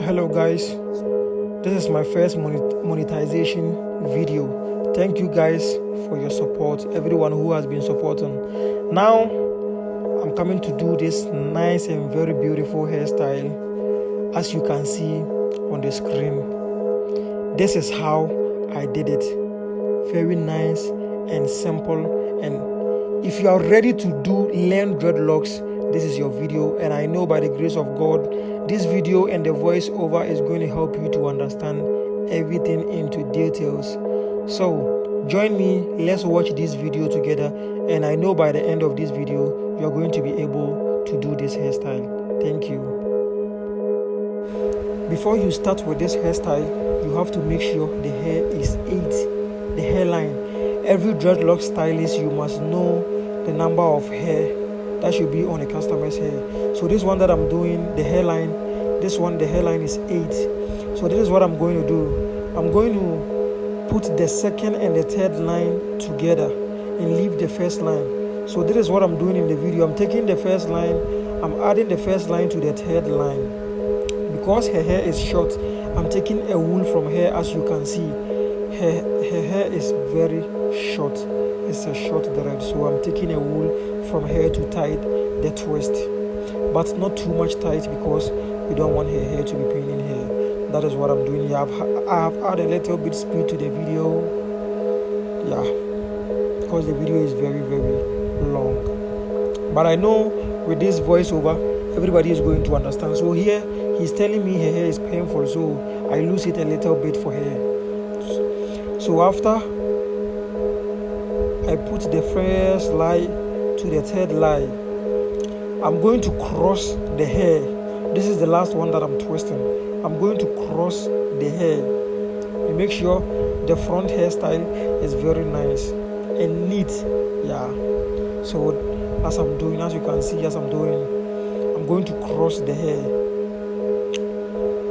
Hello guys, this is my first monetization video. Thank you guys for your support, everyone who has been supporting. Now I'm coming to do this nice and very beautiful hairstyle, as you can see on the screen. This is how I did it. Very nice and simple, and if you are ready to learn dreadlocks, this is your video. And I know by the grace of God, this video and the voiceover is going to help you to understand everything into details. So join me, let's watch this video together, and I know by the end of this video you're going to be able to do this hairstyle. Thank you. Before you start with this hairstyle, you have to make sure the hair is 8, the hairline. Every dreadlock stylist, you must know the number of hair that should be on a customer's hair. So this one that I'm doing, the hairline, this one, the hairline is 8. So this is what I'm going to do. I'm going to put the second and the third line together and leave the first line. So this is what I'm doing in the video. I'm taking the first line, I'm adding the first line to the third line. Because her hair is short, I'm taking a wool from her. As you can see, her hair is very short. It's a short dread, so I'm taking a wool from her to tie the twist, but not too much tight because we don't want her hair to be paining her. That is what I'm doing here. I have added a little bit speed to the video, because the video is very long. But I know with this voiceover, everybody is going to understand. So here he's telling me her hair is painful, so I lose it a little bit for her. So after I put the first line to the third line, I'm going to cross the hair. This is the last one that I'm twisting. I'm going to cross the hair and make sure the front hairstyle is very nice and neat. So as you can see, I'm going to cross the hair.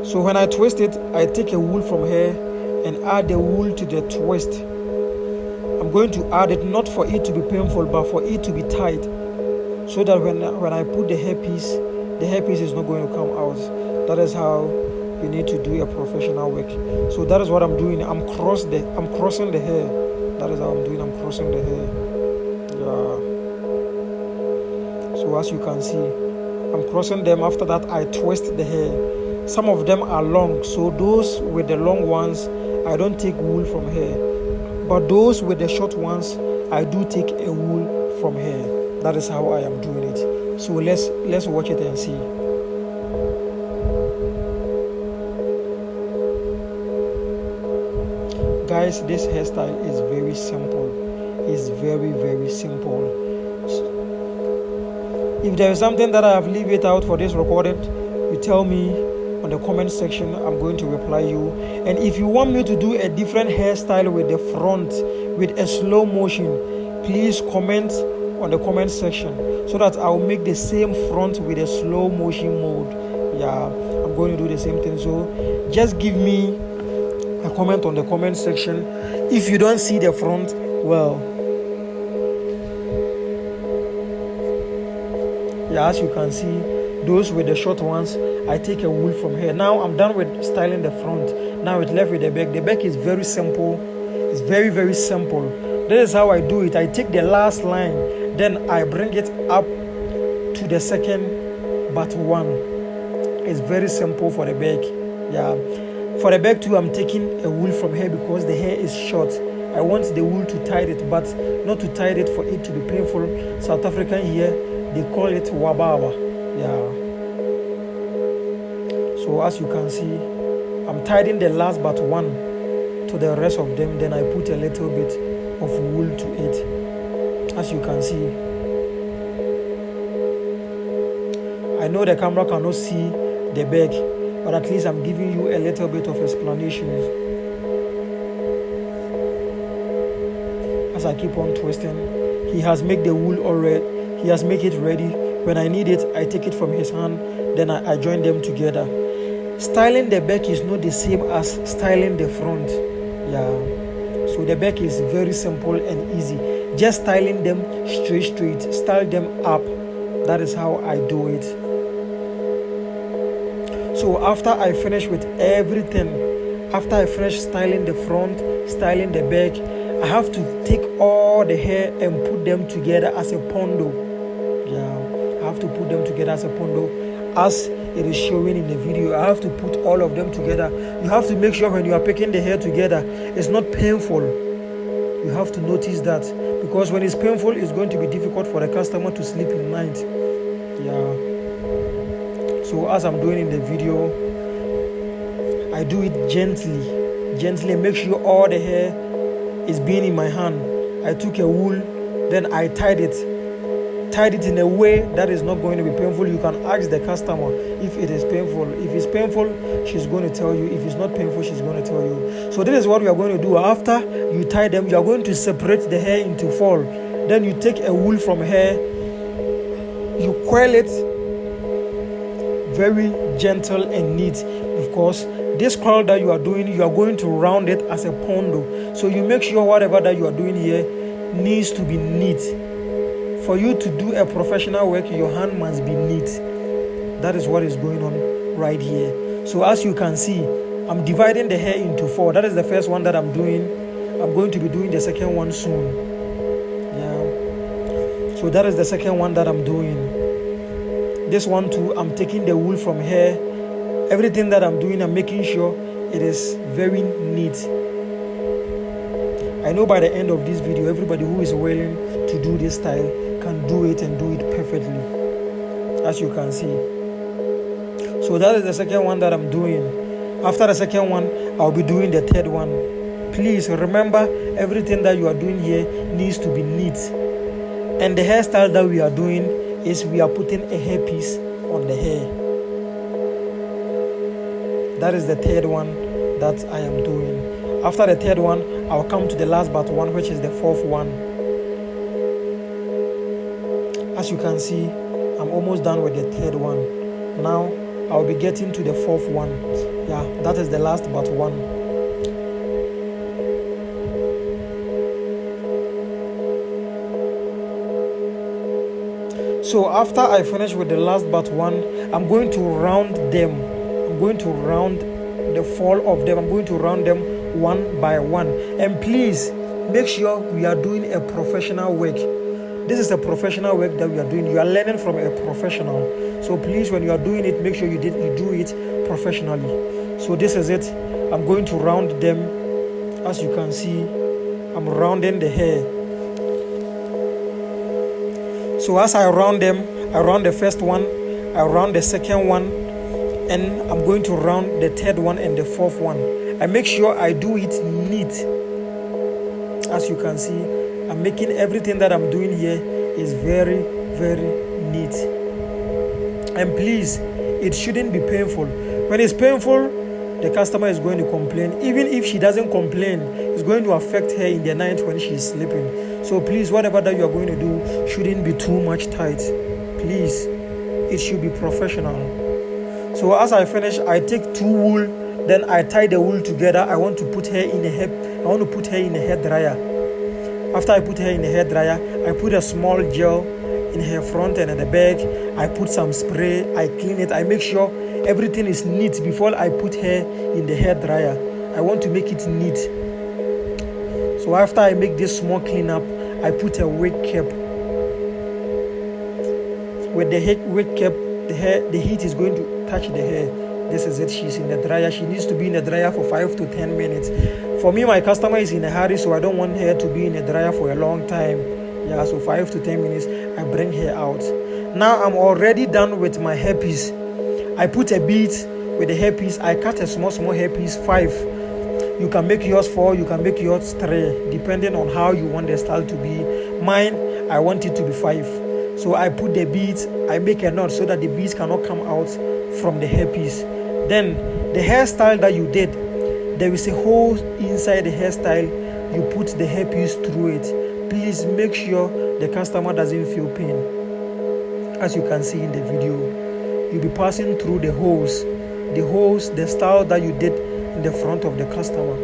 So when I twist it, I take a wool from here and add the wool to the twist. I'm going to add it not for it to be painful, but for it to be tight, so that when I put the hairpiece is not going to come out. That is how you need to do a professional work. So that is what I'm doing. I'm crossing the hair. That is how I'm doing. I'm crossing the hair. So as you can see, I'm crossing them. After that, I twist the hair. Some of them are long, so those with the long ones, I don't take wool from hair. But those with the short ones, I do take a wool from here. That is how I am doing it. So let's watch it and see. Guys, this hairstyle is very simple. It's very simple. If there is something that I have leave it out for this recorded, you tell me on the comment section. I'm going to reply you. And if you want me to do a different hairstyle with the front with a slow motion, please comment on the comment section so that I'll make the same front with a slow motion mode. I'm going to do the same thing. So just give me a comment on the comment section. If you don't see the front, well, as you can see, those with the short ones, I take a wool from here. Now I'm done with styling the front. Now it's left with the back. The back is very simple. It's very simple. This is how I do it. I take the last line, then I bring it up to the second but one. It's very simple for the back. For the back too, I'm taking a wool from here because the hair is short. I want the wool to tie it, but not to tie it for it to be painful. South African here, they call it wabawa. So as you can see, I'm tying the last but one to the rest of them. Then I put a little bit of wool to it. As you can see, I know the camera cannot see the back, but at least I'm giving you a little bit of explanation. As I keep on twisting, he has made the wool already. He has made it ready. When I need it, I take it from his hand, then I join them together. Styling the back is not the same as styling the front. So the back is very simple and easy. Just styling them straight, style them up. That is how I do it. So after I finish with everything, after I finish styling the front, styling the back, I have to take all the hair and put them together as a pondo. Yeah, I have to put them together as a pondo, as it is showing in the video. I have to put all of them together. You have to make sure when you are picking the hair together, it's not painful. You have to notice that, because when it's painful, it's going to be difficult for the customer to sleep in night. Yeah. So as I'm doing in the video, I do it gently, make sure all the hair is being in my hand. I took a wool, then I tied it in a way that is not going to be painful. You can ask the customer if it is painful. If it's painful, she's going to tell you. If it's not painful, she's going to tell you. So this is what we are going to do. After you tie them, you are going to separate the hair into 4. Then you take a wool from hair, you coil it very gentle and neat, because this coil that you are doing, you are going to round it as a pondo. So you make sure whatever that you are doing here needs to be neat. For you to do a professional work, your hand must be neat. That is what is going on right here. So as you can see, I'm dividing the hair into 4. That is the first one that I'm doing. I'm going to be doing the second one soon. Yeah. So that is the second one that I'm doing. This one too, I'm taking the wool from hair. Everything that I'm doing, I'm making sure it is very neat. I know by the end of this video, everybody who is willing to do this style can do it and do it perfectly, as you can see. So that is the second one that I'm doing. After the second one, I'll be doing the third one. Please remember, everything that you are doing here needs to be neat. And the hairstyle that we are doing is we are putting a hairpiece on the hair. That is the third one that I am doing. After the third one, I'll come to the last but one, which is the fourth one. As you can see, I'm almost done with the third one. Now I'll be getting to the fourth one. Yeah, that is the last but one. So after I finish with the last but one, I'm going to round them. I'm going to round the 4 of them. I'm going to round them one by one. And please make sure we are doing a professional work. This is a professional work that we are doing. You are learning from a professional. So please, when you are doing it, make sure you do it professionally. So this is it. I'm going to round them. As you can see, I'm rounding the hair. So as I round them, I round the first one, I round the second one, and I'm going to round the third one and the fourth one. I make sure I do it neat. As you can see, I'm making everything that I'm doing here is very, very neat. And please, it shouldn't be painful. When it's painful, the customer is going to complain. Even if she doesn't complain, it's going to affect her in the night when she's sleeping. So please, whatever that you are going to do shouldn't be too much tight. Please, it should be professional. So as I finish, I take 2 wool, then I tie the wool together. I want to put her in a hair dryer. After I put her in the hair dryer, I put a small gel in her front and at the back. I put some spray, I clean it, I make sure everything is neat before I put her in the hair dryer. I want to make it neat. So after I make this small cleanup, I put a wig cap. With the wig cap, the heat is going to touch the hair. This is it. She's in the dryer. She needs to be in the dryer for 5 to 10 minutes. For me, my customer is in a hurry, so I don't want her to be in the dryer for a long time. Yeah, so 5 to 10 minutes, I bring her out. Now I'm already done with my hairpiece. I put a bead with the hairpiece. I cut a small hairpiece, 5. You can make yours 4, you can make yours 3, depending on how you want the style to be. Mine, I want it to be 5. So I put the beads, I make a knot so that the beads cannot come out from the hairpiece. Then the hairstyle that you did, there is a hole inside the hairstyle. You put the hairpiece through it. Please make sure the customer doesn't feel pain. As you can see in the video, you'll be passing through the holes, the style that you did in the front of the customer.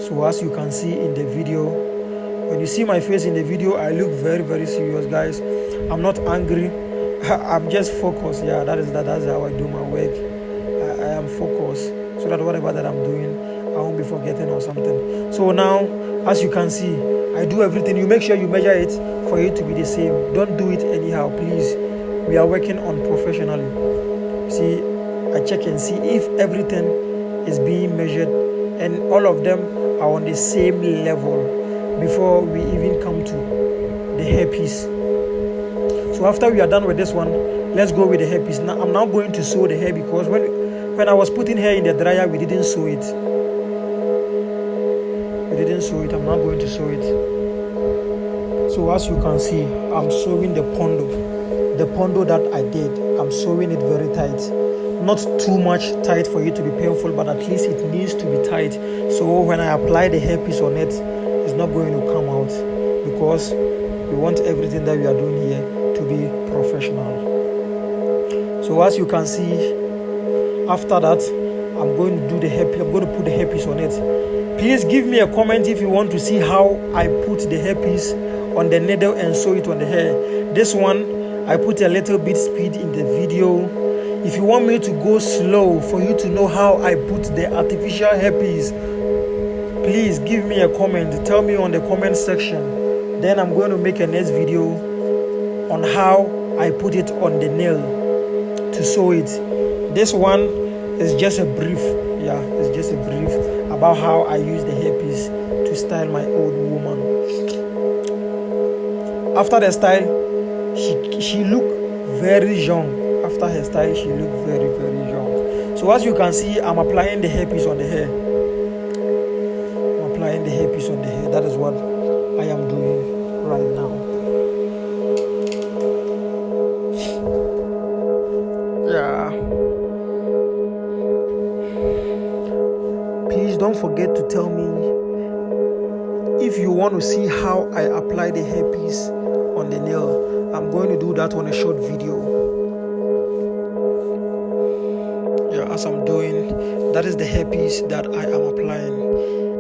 So as you can see in the video, when you see my face in the video, I look very, very serious, guys. I'm not angry. I'm just focused. Yeah, that's how I do my work. I am focused so that whatever that I'm doing, I won't be forgetting or something. So now, as you can see, I do everything. You make sure you measure it for it to be the same. Don't do it anyhow, please. We are working on professionally. See, I check and see if everything is being measured and all of them are on the same level before we even come to the hairpiece. So after we are done with this one, let's go with the hairpiece. Now I'm now going to sew the hair because when I was putting hair in the dryer, we didn't sew it. I'm now going to sew it. So as you can see, I'm sewing the pondo that I did. I'm sewing it very tight, not too much tight for you to be painful, but at least it needs to be tight. So when I apply the hairpiece on it, it's not going to come out because we want everything that we are doing here to be professional. So as you can see, after that, I'm going to do the hairpiece. I'm going to put the hairpiece on it. Please give me a comment if you want to see how I put the hairpiece on the needle and sew it on the hair. This one, I put a little bit speed in the video. If you want me to go slow for you to know how I put the artificial hairpiece, please give me a comment. Tell me on the comment section. Then I'm going to make a next video on how I put it on the nail to sew it. This one is just a brief. Yeah, it's just a brief about how I use the hairpiece to style my old woman. After the style, she looked very young. After her style, she looked very, very young. So as you can see, I'm applying the hairpiece on the hair. That is what I am doing right now. Yeah. Please don't forget to tell me if you want to see how I apply the hairpiece on the nail. I'm going to do that on a short video. Yeah, as I'm doing, that is the hairpiece that I am applying.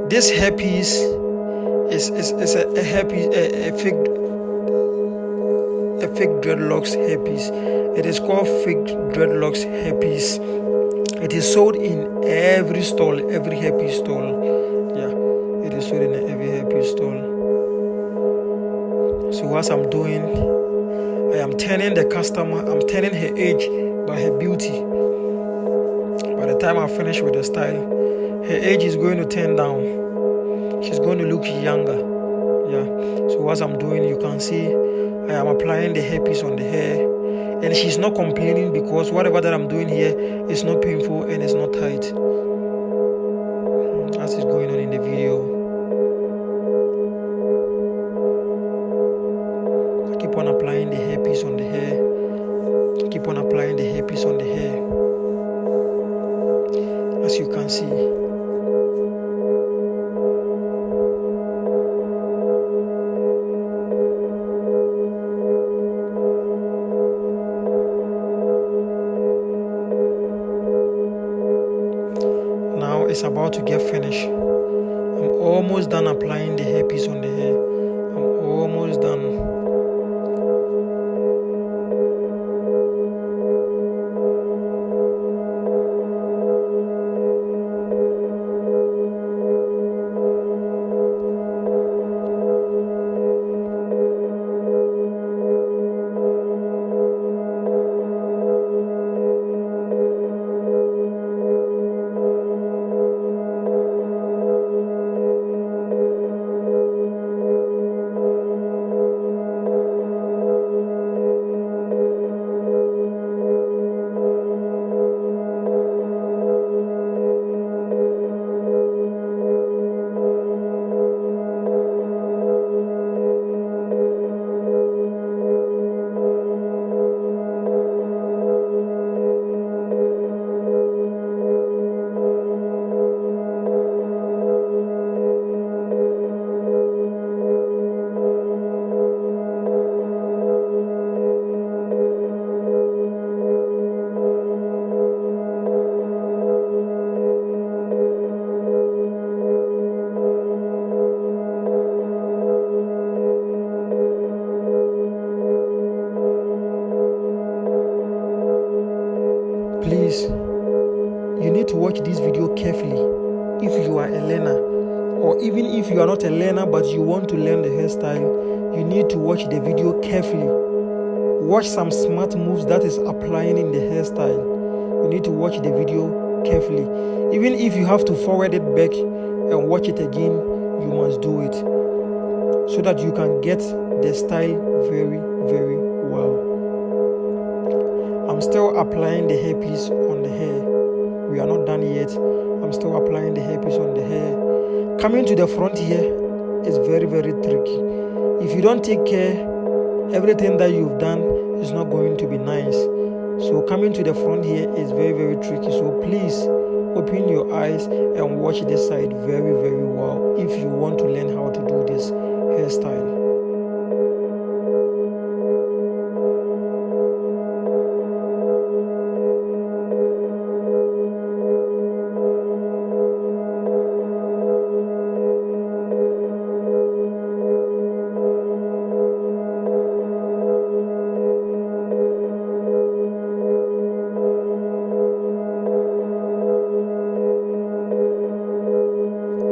This hairpiece is a hairpiece, a fake dreadlocks hairpiece. It is called fake dreadlocks hairpiece. It is sold in every stall, every hairpiece stall. Yeah, it is sold in every hairpiece stall. So as I'm doing, I am turning the customer, I'm turning her age by her beauty. By the time I finish with the style, her age is going to turn down. She's going to look younger. Yeah. So as I'm doing, you can see I am applying the hairpiece on the hair. And she's not complaining because whatever that I'm doing here is not painful and it's not tight. As is going on in the video. I keep on applying the hairpiece on the hair. Keep on applying the hairpiece on the hair. As you can see. Now it's about to get finished. I'm almost done applying the hairpiece on the hair. I'm almost done. Please, you need to watch this video carefully if you are a learner, or even if you are not a learner but you want to learn the hairstyle. You need to watch the video carefully. Watch some smart moves that is applying in the hairstyle. You need to watch the video carefully. Even if you have to forward it back and watch it again, you must do it so that you can get the style very, very well. I'm still applying the hairpiece on the hair. We are not done yet. I'm still applying the hairpiece on the hair. Coming to the front here is very, very tricky. If you don't take care, everything that you've done is not going to be nice. So coming to the front here is very, very tricky. So please open your eyes and watch this side very, very well if you want to learn how to do this hairstyle.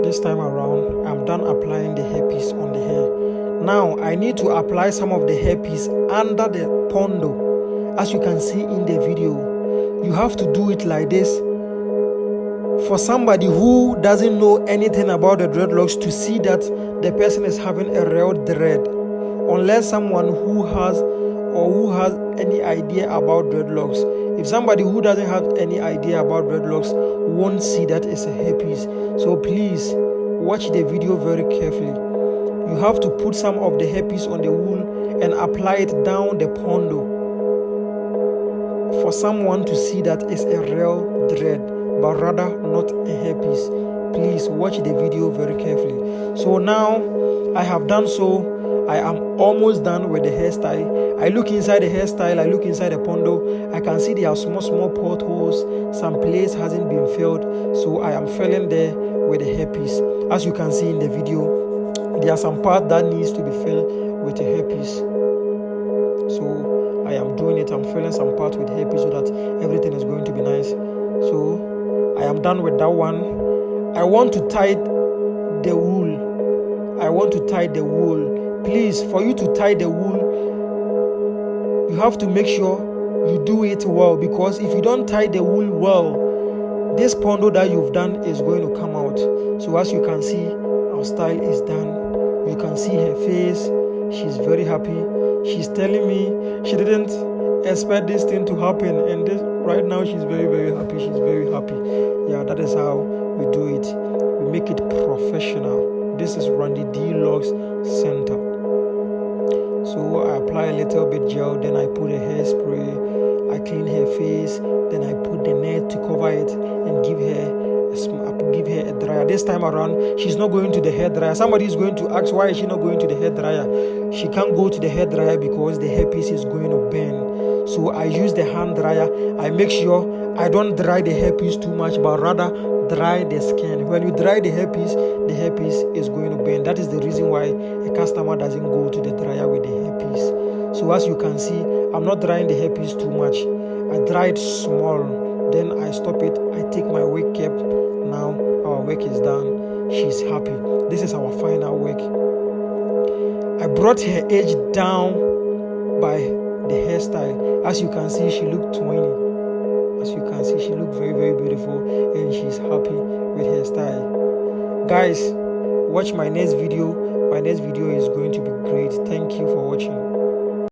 This time around, I'm done applying the hairpiece on the hair. Now, I need to apply some of the hairpiece under the pondo. As you can see in the video, you have to do it like this. For somebody who doesn't know anything about the dreadlocks to see that the person is having a real dread, unless someone who has any idea about dreadlocks. If somebody who doesn't have any idea about dreadlocks won't see that it's a hairpiece. So please watch the video very carefully. You have to put some of the hairpiece on the wool and apply it down the pondo for someone to see that it's a real dread, but rather not a hairpiece. Please watch the video very carefully. So now I have done so. I am almost done with the hairstyle. I look inside the hairstyle, I look inside the pondo. I can see there are small potholes. Some place hasn't been filled, so I am filling there with the hairpiece. As you can see in the video, there are some parts that needs to be filled with a hairpiece. So I am doing it. I'm filling some parts with hairpiece so that everything is going to be nice. So I am done with that one. I want to tie the wool. I want to tie the wool. Please, for you to tie the wool, you have to make sure you do it well, because if you don't tie the wool well, this pondo that you've done is going to come out. So as you can see, our style is done. You can see her face. She's very happy. She's telling me she didn't expect this thing to happen, and right now she's very, very happy. She's very happy. Yeah, that is how we do it. We make it professional. This is Randy D Locks Center. So I apply a little bit gel, then I put a hairspray, I clean her face, then I put the net to cover it and give her a dryer. This time around, she's not going to the hair dryer. Somebody is going to ask, why is she not going to the hair dryer? She can't go to the hair dryer because the hairpiece is going to burn. So I use the hand dryer. I make sure I don't dry the hairpiece too much, but rather dry the skin. When you dry the hairpiece is going to burn. That is the reason why a customer doesn't go to the dryer with the hairpiece. So as you can see, I'm not drying the hairpiece too much. I dry it small, then I stop it. I take my wig cap. Now our wig is done. She's happy. This is our final wig. I brought her age down by the hairstyle. As you can see, she looked 20. As you can see, she looked very, very beautiful, and she's happy with her style. Guys, watch my next video. My next video is going to be great. Thank you for watching.